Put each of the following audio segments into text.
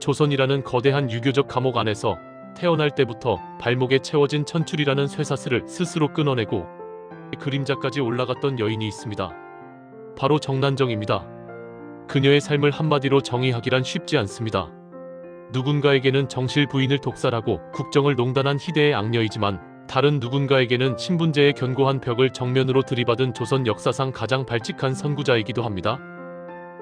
조선이라는 거대한 유교적 감옥 안에서 태어날 때부터 발목에 채워진 천출이라는 쇠사슬을 스스로 끊어내고 그림자까지 올라갔던 여인이 있습니다. 바로 정난정입니다. 그녀의 삶을 한마디로 정의하기란 쉽지 않습니다. 누군가에게는 정실 부인을 독살하고 국정을 농단한 희대의 악녀이지만 다른 누군가에게는 신분제의 견고한 벽을 정면으로 들이받은 조선 역사상 가장 발칙한 선구자이기도 합니다.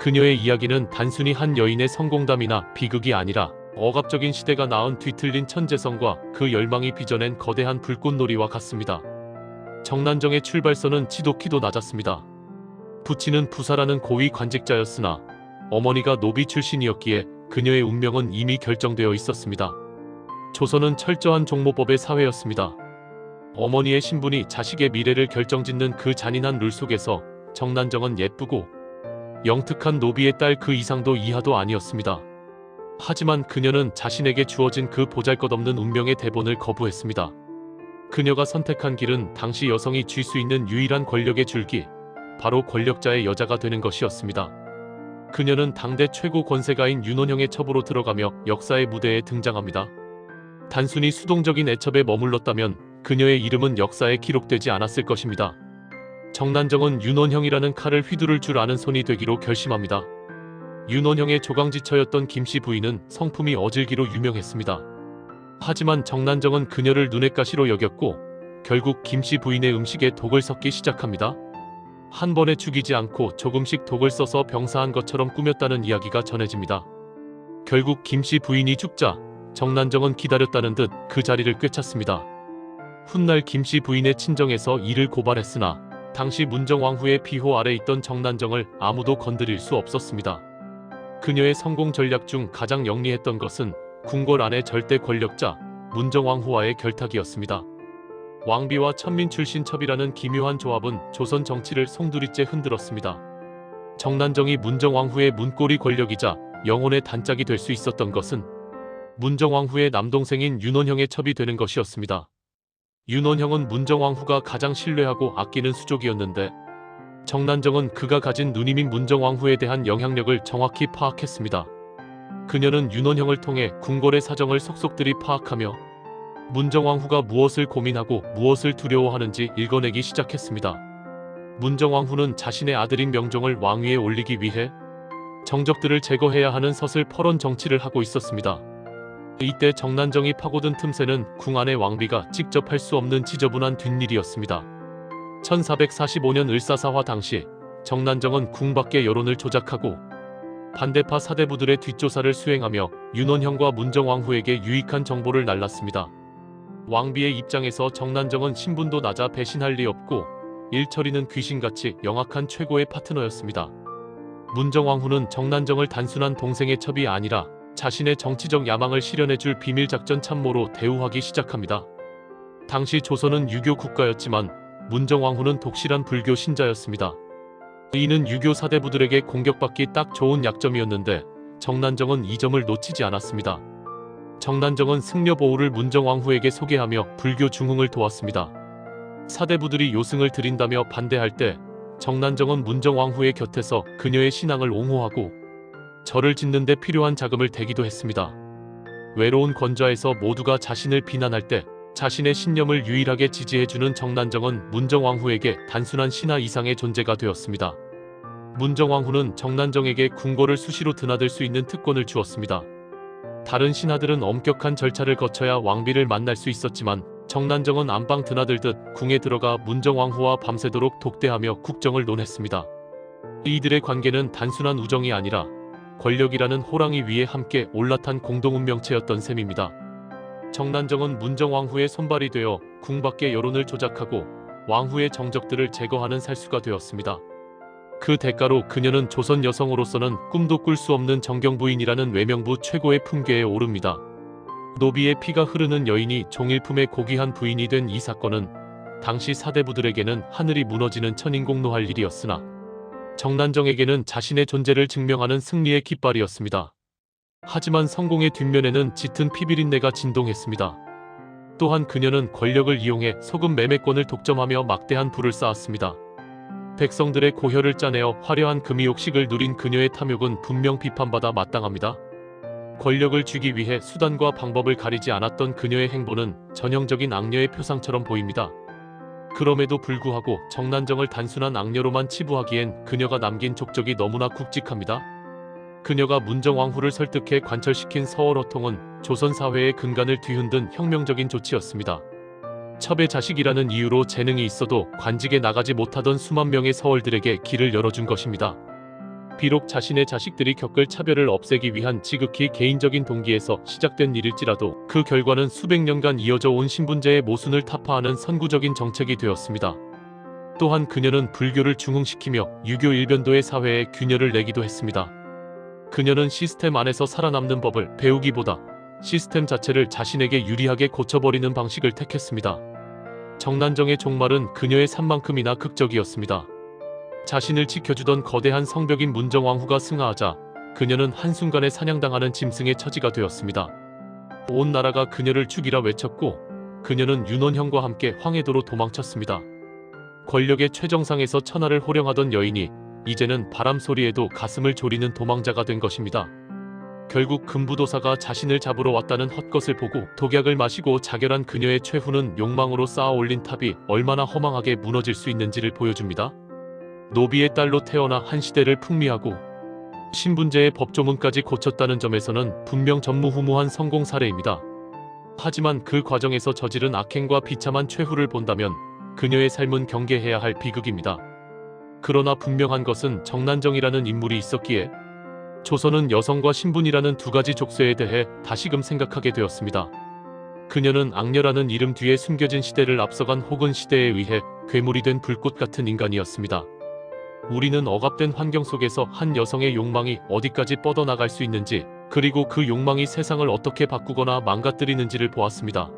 그녀의 이야기는 단순히 한 여인의 성공담이나 비극이 아니라 억압적인 시대가 낳은 뒤틀린 천재성과 그 열망이 빚어낸 거대한 불꽃놀이와 같습니다. 정난정의 출발선은 지독히도 낮았습니다. 부친은 부사라는 고위 관직자였으나 어머니가 노비 출신이었기에 그녀의 운명은 이미 결정되어 있었습니다. 조선은 철저한 종모법의 사회였습니다. 어머니의 신분이 자식의 미래를 결정짓는 그 잔인한 룰 속에서 정난정은 예쁘고 영특한 노비의 딸 그 이상도 이하도 아니었습니다. 하지만 그녀는 자신에게 주어진 그 보잘것없는 운명의 대본을 거부했습니다. 그녀가 선택한 길은 당시 여성이 쥘 수 있는 유일한 권력의 줄기, 바로 권력자의 여자가 되는 것이었습니다. 그녀는 당대 최고 권세가인 윤원형의 첩으로 들어가며 역사의 무대에 등장합니다. 단순히 수동적인 애첩에 머물렀다면 그녀의 이름은 역사에 기록되지 않았을 것입니다. 정난정은 윤원형이라는 칼을 휘두를 줄 아는 손이 되기로 결심합니다. 윤원형의 조강지처였던 김씨 부인은 성품이 어질기로 유명했습니다. 하지만 정난정은 그녀를 눈엣 가시로 여겼고 결국 김씨 부인의 음식에 독을 섞기 시작합니다. 한 번에 죽이지 않고 조금씩 독을 써서 병사한 것처럼 꾸몄다는 이야기가 전해집니다. 결국 김씨 부인이 죽자 정난정은 기다렸다는 듯 그 자리를 꿰찼습니다. 훗날 김씨 부인의 친정에서 이를 고발했으나 당시 문정왕후의 비호 아래 있던 정난정을 아무도 건드릴 수 없었습니다. 그녀의 성공 전략 중 가장 영리했던 것은 궁궐 안의 절대 권력자 문정왕후와의 결탁이었습니다. 왕비와 천민 출신 첩이라는 기묘한 조합은 조선 정치를 송두리째 흔들었습니다. 정난정이 문정왕후의 문고리 권력이자 영혼의 단짝이 될 수 있었던 것은 문정왕후의 남동생인 윤원형의 첩이 되는 것이었습니다. 윤원형은 문정왕후가 가장 신뢰하고 아끼는 수족이었는데 정난정은 그가 가진 누님인 문정왕후에 대한 영향력을 정확히 파악했습니다. 그녀는 윤원형을 통해 궁궐의 사정을 속속들이 파악하며 문정왕후가 무엇을 고민하고 무엇을 두려워하는지 읽어내기 시작했습니다. 문정왕후는 자신의 아들인 명종을 왕위에 올리기 위해 정적들을 제거해야 하는 서슬퍼런 정치를 하고 있었습니다. 이때 정난정이 파고든 틈새는 궁 안의 왕비가 직접 할 수 없는 지저분한 뒷일이었습니다. 1445년 을사사화 당시 정난정은 궁 밖의 여론을 조작하고 반대파 사대부들의 뒷조사를 수행하며 윤원형과 문정왕후에게 유익한 정보를 날랐습니다. 왕비의 입장에서 정난정은 신분도 낮아 배신할 리 없고 일처리는 귀신같이 영악한 최고의 파트너였습니다. 문정왕후는 정난정을 단순한 동생의 첩이 아니라 자신의 정치적 야망을 실현해줄 비밀작전 참모로 대우하기 시작합니다. 당시 조선은 유교 국가였지만 문정왕후는 독실한 불교 신자였습니다. 이는 유교 사대부들에게 공격받기 딱 좋은 약점이었는데 정난정은 이 점을 놓치지 않았습니다. 정난정은 승려보우를 문정왕후에게 소개하며 불교 중흥을 도왔습니다. 사대부들이 요승을 드린다며 반대할 때 정난정은 문정왕후의 곁에서 그녀의 신앙을 옹호하고 절을 짓는 데 필요한 자금을 대기도 했습니다. 외로운 권좌에서 모두가 자신을 비난할 때 자신의 신념을 유일하게 지지해주는 정난정은 문정왕후에게 단순한 신하 이상의 존재가 되었습니다. 문정왕후는 정난정에게 궁궐을 수시로 드나들 수 있는 특권을 주었습니다. 다른 신하들은 엄격한 절차를 거쳐야 왕비를 만날 수 있었지만 정난정은 안방 드나들듯 궁에 들어가 문정왕후와 밤새도록 독대하며 국정을 논했습니다. 이들의 관계는 단순한 우정이 아니라 권력이라는 호랑이 위에 함께 올라탄 공동운명체였던 셈입니다. 정난정은 문정왕후의 손발이 되어 궁 밖의 여론을 조작하고 왕후의 정적들을 제거하는 살수가 되었습니다. 그 대가로 그녀는 조선 여성으로서는 꿈도 꿀 수 없는 정경부인이라는 외명부 최고의 품계에 오릅니다. 노비의 피가 흐르는 여인이 종일품의 고귀한 부인이 된 이 사건은 당시 사대부들에게는 하늘이 무너지는 천인공노할 일이었으나 정난정에게는 자신의 존재를 증명하는 승리의 깃발이었습니다. 하지만 성공의 뒷면에는 짙은 피비린내가 진동했습니다. 또한 그녀는 권력을 이용해 소금 매매권을 독점하며 막대한 부를 쌓았습니다. 백성들의 고혈을 짜내어 화려한 금이욕식을 누린 그녀의 탐욕은 분명 비판받아 마땅합니다. 권력을 쥐기 위해 수단과 방법을 가리지 않았던 그녀의 행보는 전형적인 악녀의 표상처럼 보입니다. 그럼에도 불구하고 정난정을 단순한 악녀로만 치부하기엔 그녀가 남긴 족적이 너무나 굵직합니다. 그녀가 문정왕후를 설득해 관철시킨 서월호통은 조선 사회의 근간을 뒤흔든 혁명적인 조치였습니다. 첩의 자식이라는 이유로 재능이 있어도 관직에 나가지 못하던 수만 명의 서월들에게 길을 열어준 것입니다. 비록 자신의 자식들이 겪을 차별을 없애기 위한 지극히 개인적인 동기에서 시작된 일일지라도 그 결과는 수백 년간 이어져 온 신분제의 모순을 타파하는 선구적인 정책이 되었습니다. 또한 그녀는 불교를 중흥시키며 유교 일변도의 사회에 균열을 내기도 했습니다. 그녀는 시스템 안에서 살아남는 법을 배우기보다 시스템 자체를 자신에게 유리하게 고쳐버리는 방식을 택했습니다. 정난정의 종말은 그녀의 산만큼이나 극적이었습니다. 자신을 지켜주던 거대한 성벽인 문정왕후가 승하하자 그녀는 한순간에 사냥당하는 짐승의 처지가 되었습니다. 온 나라가 그녀를 죽이라 외쳤고 그녀는 윤원형과 함께 황해도로 도망쳤습니다. 권력의 최정상에서 천하를 호령하던 여인이 이제는 바람소리에도 가슴을 졸이는 도망자가 된 것입니다. 결국 금부도사가 자신을 잡으러 왔다는 헛것을 보고 독약을 마시고 자결한 그녀의 최후는 욕망으로 쌓아 올린 탑이 얼마나 허망하게 무너질 수 있는지를 보여줍니다. 노비의 딸로 태어나 한 시대를 풍미하고 신분제의 법조문까지 고쳤다는 점에서는 분명 전무후무한 성공 사례입니다. 하지만 그 과정에서 저지른 악행과 비참한 최후를 본다면 그녀의 삶은 경계해야 할 비극입니다. 그러나 분명한 것은 정난정이라는 인물이 있었기에 조선은 여성과 신분이라는 두 가지 족쇄에 대해 다시금 생각하게 되었습니다. 그녀는 악녀라는 이름 뒤에 숨겨진 시대를 앞서간 혹은 시대에 의해 괴물이 된 불꽃 같은 인간이었습니다. 우리는 억압된 환경 속에서 한 여성의 욕망이 어디까지 뻗어나갈 수 있는지, 그리고 그 욕망이 세상을 어떻게 바꾸거나 망가뜨리는지를 보았습니다.